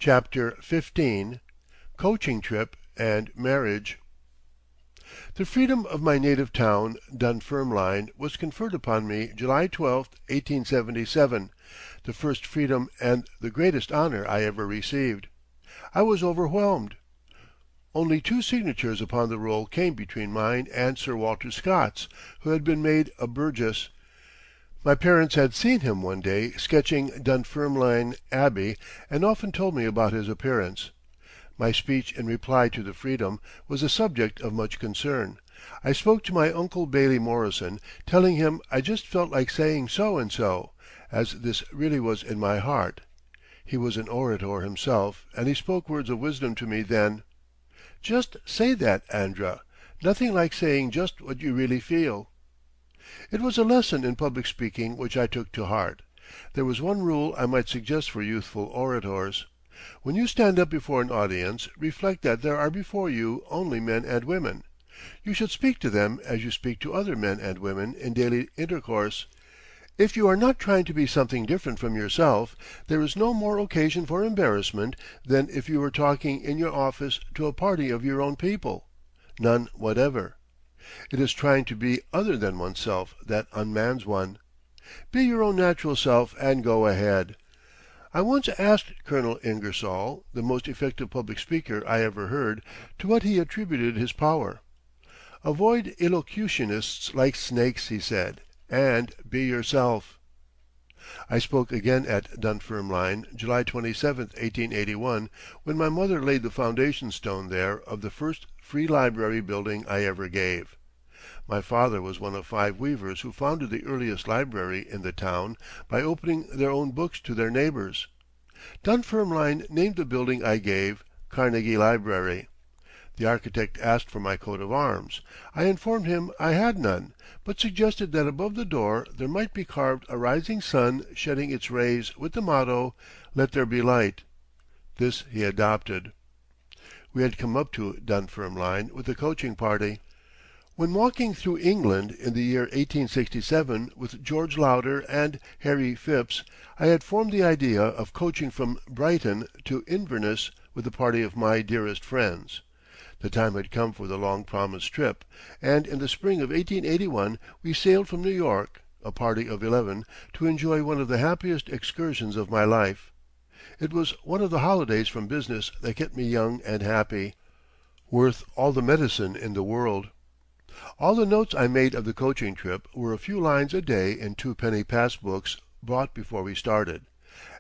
Chapter 15 Coaching Trip and Marriage. The freedom of my native town, Dunfermline, was conferred upon me July 12, 1877, the first freedom and the greatest honor I ever received. I was overwhelmed. Only two signatures upon the roll came between mine and Sir Walter Scott's, who had been made a burgess. My parents had seen him one day sketching Dunfermline Abbey and often told me about his appearance. My speech in reply to the freedom was the subject of much concern. I spoke to my Uncle Bailie Morrison, telling him I just felt like saying so and so, as this really was in my heart. He was an orator himself, and he spoke words of wisdom to me then. "Just say that, Andra. Nothing like saying just what you really feel." It was a lesson in public speaking which I took to heart. There was one rule I might suggest for youthful orators. When you stand up before an audience, reflect that there are before you only men and women. You should speak to them as you speak to other men and women in daily intercourse. If you are not trying to be something different from yourself, there is no more occasion for embarrassment than if you were talking in your office to a party of your own people. None whatever. It is trying to be other than oneself that unmans one. Be your own natural self and go ahead. I once asked Colonel Ingersoll, the most effective public speaker I ever heard, to what he attributed his power. "Avoid elocutionists like snakes," he said, "and be yourself." I spoke again at Dunfermline, July 27, 1881, when my mother laid the foundation stone there of the first free library building I ever gave. My father was one of 5 weavers who founded the earliest library in the town by opening their own books to their neighbors. Dunfermline named the building I gave Carnegie Library. The architect asked for my coat of arms. I informed him I had none, but suggested that above the door there might be carved a rising sun shedding its rays with the motto, "Let there be light." This he adopted. We had come up to Dunfermline with a coaching party. When walking through England in the year 1867 with George Lauder and Harry Phipps, I had formed the idea of coaching from Brighton to Inverness with a party of my dearest friends. The time had come for the long promised trip, and in the spring of 1881 we sailed from New York, a party of 11, to enjoy one of the happiest excursions of my life. It was one of the holidays from business that kept me young and happy, worth all the medicine in the world. All the notes I made of the coaching trip were a few lines a day in 2-penny pass books bought before we started.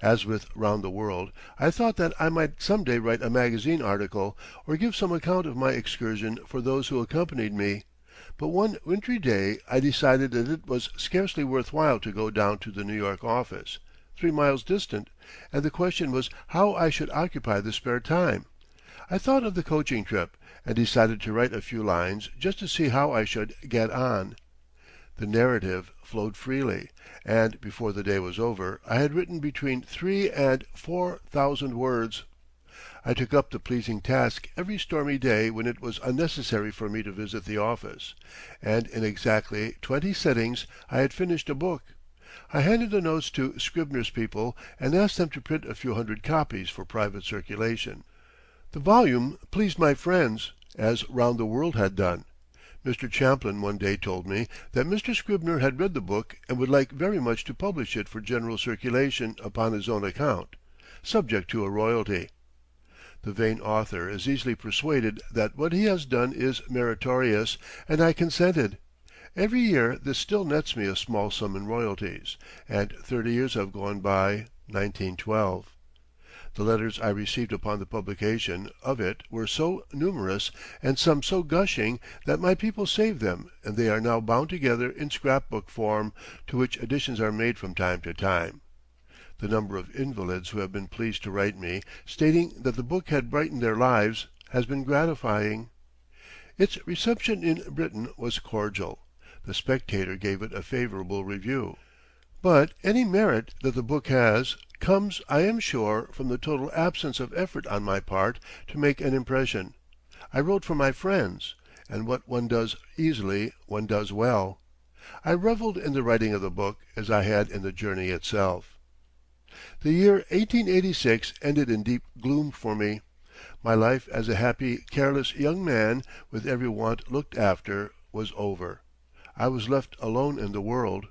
As with Round the World, I thought that I might some day write a magazine article or give some account of my excursion for those who accompanied me, but one wintry day I decided that it was scarcely worth while to go down to the New York office, 3 miles distant, and the question was how I should occupy the spare time. I thought of the coaching trip, and decided to write a few lines just to see how I should get on. The narrative flowed freely, and before the day was over I had written between 3,000 and 4,000 words. I took up the pleasing task every stormy day when it was unnecessary for me to visit the office, and in exactly 20 sittings I had finished a book. I handed the notes to Scribner's people and asked them to print a few hundred copies for private circulation. The volume pleased my friends, as Round the World had done. Mr. Champlin one day told me that Mr. Scribner had read the book and would like very much to publish it for general circulation upon his own account, subject to a royalty. The vain author is easily persuaded that what he has done is meritorious, and I consented. Every year this still nets me a small sum in royalties, and 30 years have gone by, 1912. The letters I received upon the publication of it were so numerous and some so gushing that my people saved them and they are now bound together in scrapbook form, to which additions are made from time to time. The number of invalids who have been pleased to write me, stating that the book had brightened their lives, has been gratifying. Its reception in Britain was cordial. The Spectator gave it a favorable review. But any merit that the book has comes, I am sure, from the total absence of effort on my part to make an impression. I wrote for my friends, and what one does easily one does well. I reveled in the writing of the book as I had in the journey itself. The year 1886 ended in deep gloom for me. My life as a happy, careless young man, with every want looked after, was over. I was left alone in the world.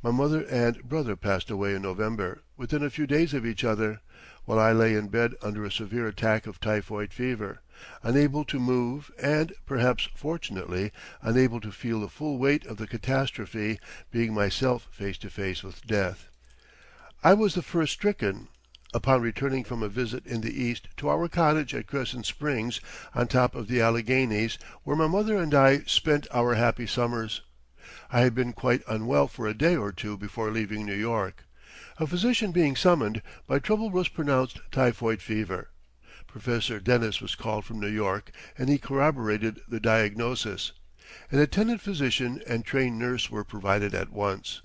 My mother and brother passed away in November, within a few days of each other, while I lay in bed under a severe attack of typhoid fever, unable to move and, perhaps fortunately, unable to feel the full weight of the catastrophe, being myself face to face with death. I was the first stricken. Upon returning from a visit in the East to our cottage at Crescent Springs on top of the Alleghanies, where my mother and I spent our happy summers, I had been quite unwell for a day or two before leaving New York. A physician being summoned, my trouble was pronounced typhoid fever. Professor Dennis was called from New York, and he corroborated the diagnosis. An attendant physician and trained nurse were provided at once.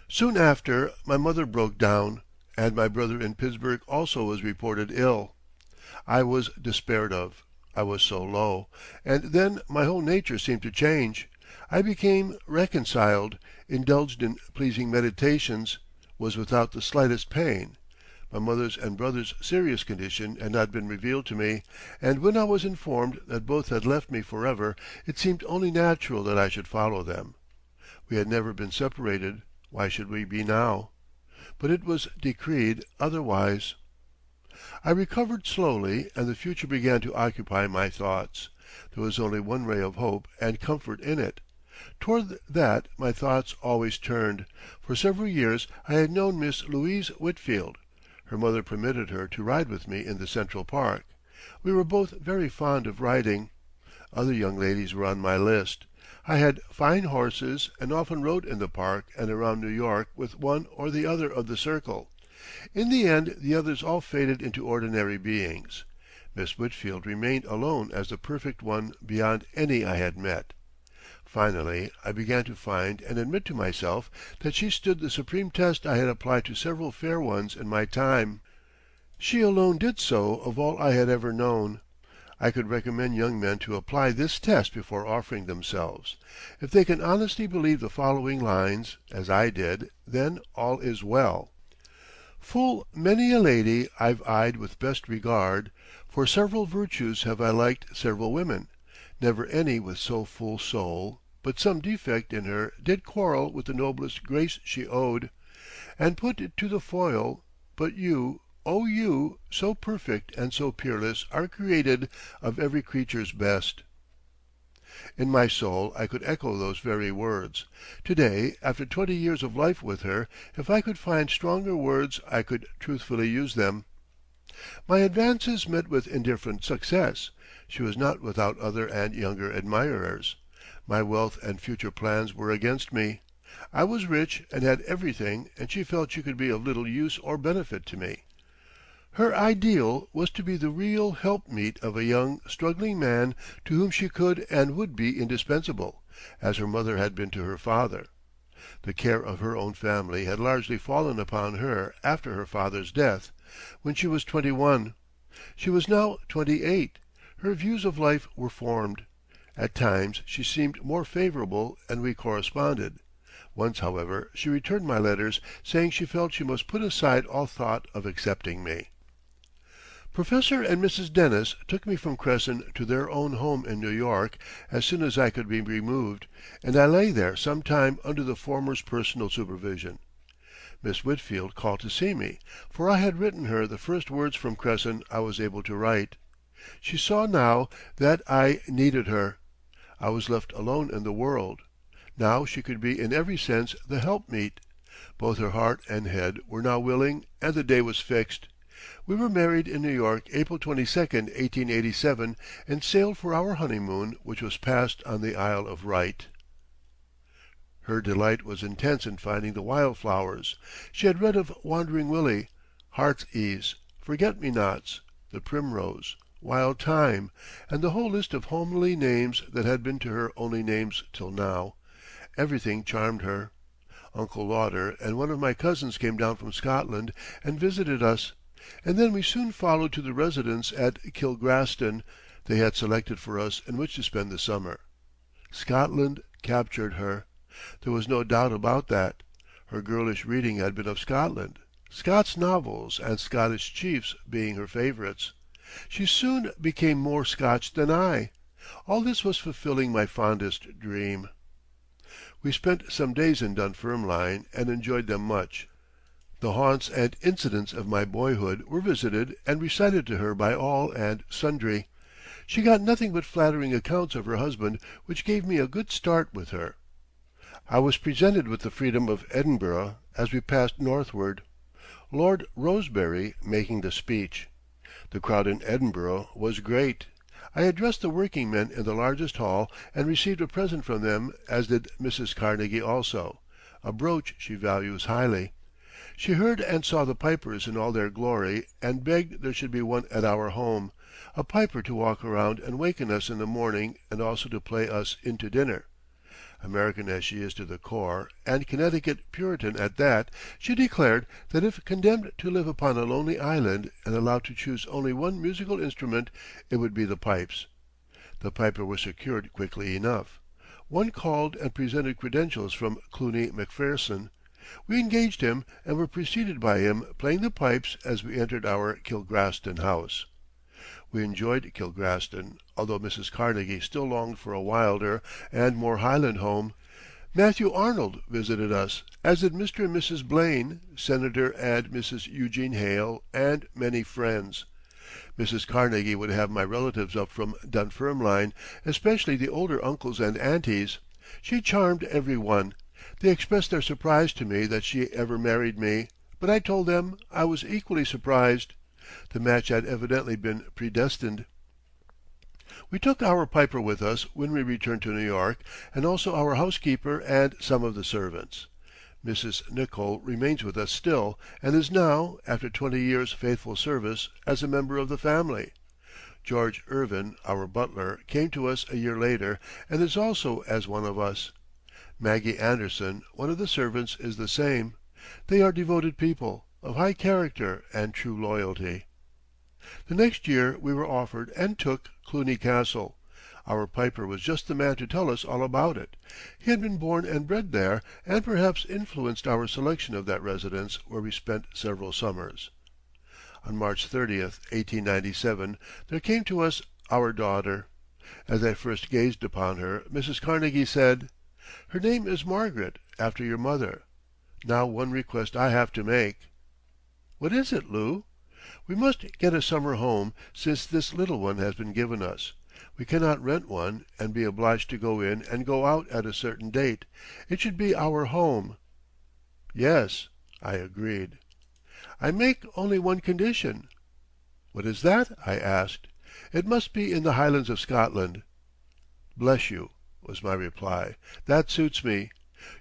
Soon after, my mother broke down, and my brother in Pittsburgh also was reported ill. I was despaired of. I was so low. And then my whole nature seemed to change. I became reconciled, indulged in pleasing meditations, was without the slightest pain. My mother's and brother's serious condition had not been revealed to me, and when I was informed that both had left me forever, it seemed only natural that I should follow them. We had never been separated. Why should we be now? But it was decreed otherwise. I recovered slowly, and the future began to occupy my thoughts. There was only one ray of hope and comfort in it. Toward that my thoughts always turned. For several years I had known Miss Louise Whitfield. Her mother permitted her to ride with me in the Central Park. We were both very fond of riding. Other young ladies were on my list. I had fine horses and often rode in the park and around New York with one or the other of the circle. In the end the others all faded into ordinary beings. Miss Whitfield remained alone as the perfect one beyond any I had met. Finally I began to find and admit to myself that she stood the supreme test I had applied to several fair ones in my time. She alone did so of all I had ever known. I could recommend young men to apply this test before offering themselves. If they can honestly believe the following lines, as I did, then all is well. Full many a lady I've eyed with best regard, for several virtues have I liked several women, never any with so full soul, but some defect in her did quarrel with the noblest grace she owed, and put it to the foil, but you, O you, so perfect and so peerless are created of every creature's best. In my soul I could echo those very words. Today, after 20 years of life with her, if I could find stronger words I could truthfully use them. My advances met with indifferent success. She was not without other and younger admirers. My wealth and future plans were against me. I was rich and had everything, and she felt she could be of little use or benefit to me. Her ideal was to be the real helpmeet of a young, struggling man to whom she could and would be indispensable, as her mother had been to her father. The care of her own family had largely fallen upon her after her father's death, when she was 21. She was now 28. Her views of life were formed. At times she seemed more favorable and we corresponded. Once, however, she returned my letters, saying she felt she must put aside all thought of accepting me. Professor and Mrs. Dennis took me from Crescent to their own home in New York as soon as I could be removed, and I lay there some time under the former's personal supervision. Miss Whitfield called to see me, for I had written her the first words from Crescent I was able to write. She saw now that I needed her. I was left alone in the world. Now she could be in every sense the helpmeet. Both her heart and head were now willing, and the day was fixed. We were married in New York April 22nd, 1887, and sailed for our honeymoon, which was passed on the Isle of Wight. Her delight was intense in finding the wild flowers. She had read of Wandering Willie, Heart's-ease, Forget-me-nots, the Primrose, Wild Thyme, and the whole list of homely names that had been to her only names till now. Everything charmed her. Uncle Lauder and one of my cousins came down from Scotland and visited us, and then we soon followed to the residence at Kilgraston they had selected for us in which to spend the summer. Scotland captured her. There was no doubt about that. Her girlish reading had been of Scotland. Scott's novels and Scottish chiefs being her favorites. She soon became more Scotch than I. All this was fulfilling my fondest dream. We spent some days in Dunfermline and enjoyed them much. The haunts and incidents of my boyhood were visited and recited to her by all and sundry. She got nothing but flattering accounts of her husband, which gave me a good start with her. I was presented with the freedom of Edinburgh as we passed northward, Lord Rosebery making the speech. The crowd in Edinburgh was great. I addressed the working men in the largest hall and received a present from them, as did Mrs. Carnegie also, a brooch she values highly. She heard and saw the pipers in all their glory and begged there should be one at our home, a piper to walk around and waken us in the morning and also to play us in to dinner. American as she is to the core, and Connecticut Puritan at that, she declared that if condemned to live upon a lonely island and allowed to choose only one musical instrument, it would be the pipes. The piper was secured quickly enough. One called and presented credentials from Cluny Macpherson. We engaged him and were preceded by him playing the pipes as we entered our Kilgraston house. We enjoyed Kilgraston, although Mrs. Carnegie still longed for a wilder and more Highland home. Matthew Arnold visited us, as did Mr. and Mrs. Blaine, Senator and Mrs. Eugene Hale, and many friends. Mrs. Carnegie would have my relatives up from Dunfermline, especially the older uncles and aunties. She charmed every one. They expressed their surprise to me that she ever married me, but I told them I was equally surprised. The match had evidently been predestined. We took our piper with us when we returned to New York, and also our housekeeper and some of the servants. Mrs. Nichol remains with us still, and is now, after 20 years' faithful service, as a member of the family. George Irvin, our butler, came to us a year later, and is also as one of us. Maggie Anderson, one of the servants, is the same. They are devoted people, of high character and true loyalty. The next year we were offered and took Cluny Castle. Our piper was just the man to tell us all about it. He had been born and bred there, and perhaps influenced our selection of that residence where we spent several summers. On March 30th, 1897, there came to us our daughter. As I first gazed upon her, Mrs. Carnegie said, "Her name is Margaret, after your mother. Now one request I have to make." "What is it, Lou?" "We must get a summer home, since this little one has been given us. We cannot rent one and be obliged to go in and go out at a certain date. It should be our home." "Yes," I agreed. "I make only one condition." "What is that?" I asked. "It must be in the Highlands of Scotland." "Bless you," was my reply. "That suits me.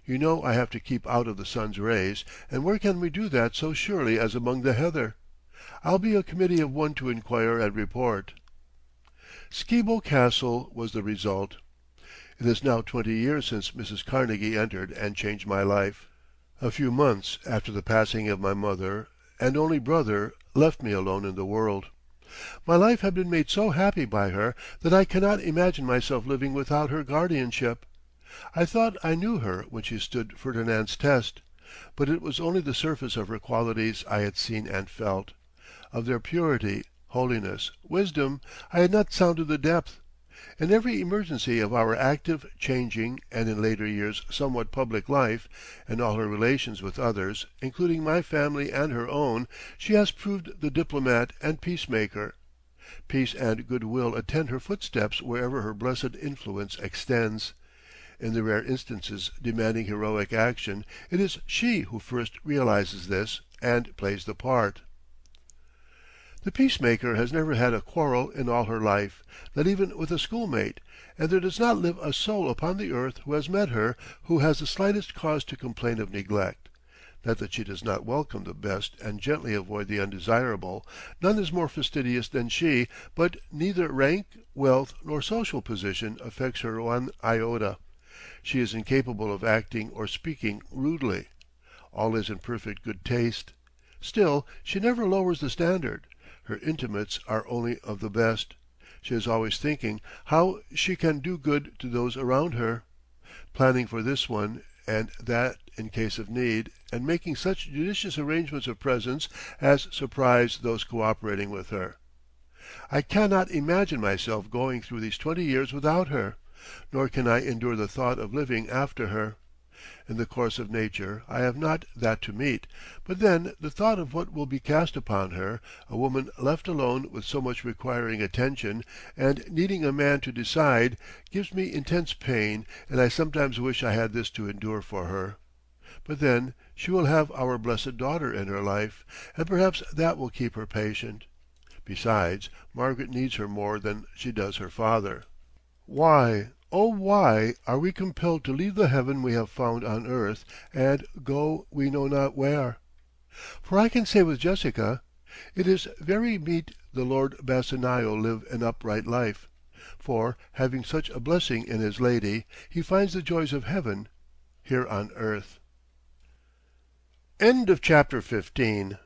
You know I have to keep out of the sun's rays, and where can we do that so surely as among the heather? I'll be a committee of one to inquire and report." Skibo Castle was the result. It is now 20 years since Mrs. Carnegie entered and changed my life. A few months after the passing of my mother and only brother left me alone in the world. My life had been made so happy by her that I cannot imagine myself living without her guardianship. I thought I knew her when she stood Ferdinand's test, but it was only the surface of her qualities I had seen and felt. Of their purity, holiness, wisdom, I had not sounded the depth. In every emergency of our active, changing, and in later years somewhat public life, in all her relations with others, including my family and her own, she has proved the diplomat and peacemaker. Peace and good will attend her footsteps wherever her blessed influence extends. In the rare instances demanding heroic action, it is she who first realizes this and plays the part. The peacemaker has never had a quarrel in all her life, not even with a schoolmate, and there does not live a soul upon the earth who has met her who has the slightest cause to complain of neglect. Not that she does not welcome the best and gently avoid the undesirable. None is more fastidious than she, but neither rank, wealth, nor social position affects her one iota. She is incapable of acting or speaking rudely. All is in perfect good taste. Still, she never lowers the standard. Her intimates are only of the best. She is always thinking how she can do good to those around her, planning for this one and that in case of need, and making such judicious arrangements of presents as surprise those cooperating with her. I cannot imagine myself going through these 20 years without her, nor can I endure the thought of living after her. In the course of nature I have not that to meet, but then the thought of what will be cast upon her, a woman left alone with so much requiring attention, and needing a man to decide, gives me intense pain, and I sometimes wish I had this to endure for her. But then she will have our blessed daughter in her life, and perhaps that will keep her patient. Besides, Margaret needs her more than she does her father. Why, oh why, are we compelled to leave the heaven we have found on earth, and go we know not where? For I can say with Jessica, "It is very meet the Lord Bassanio live an upright life, for, having such a blessing in his lady, he finds the joys of heaven here on earth." Chapter 16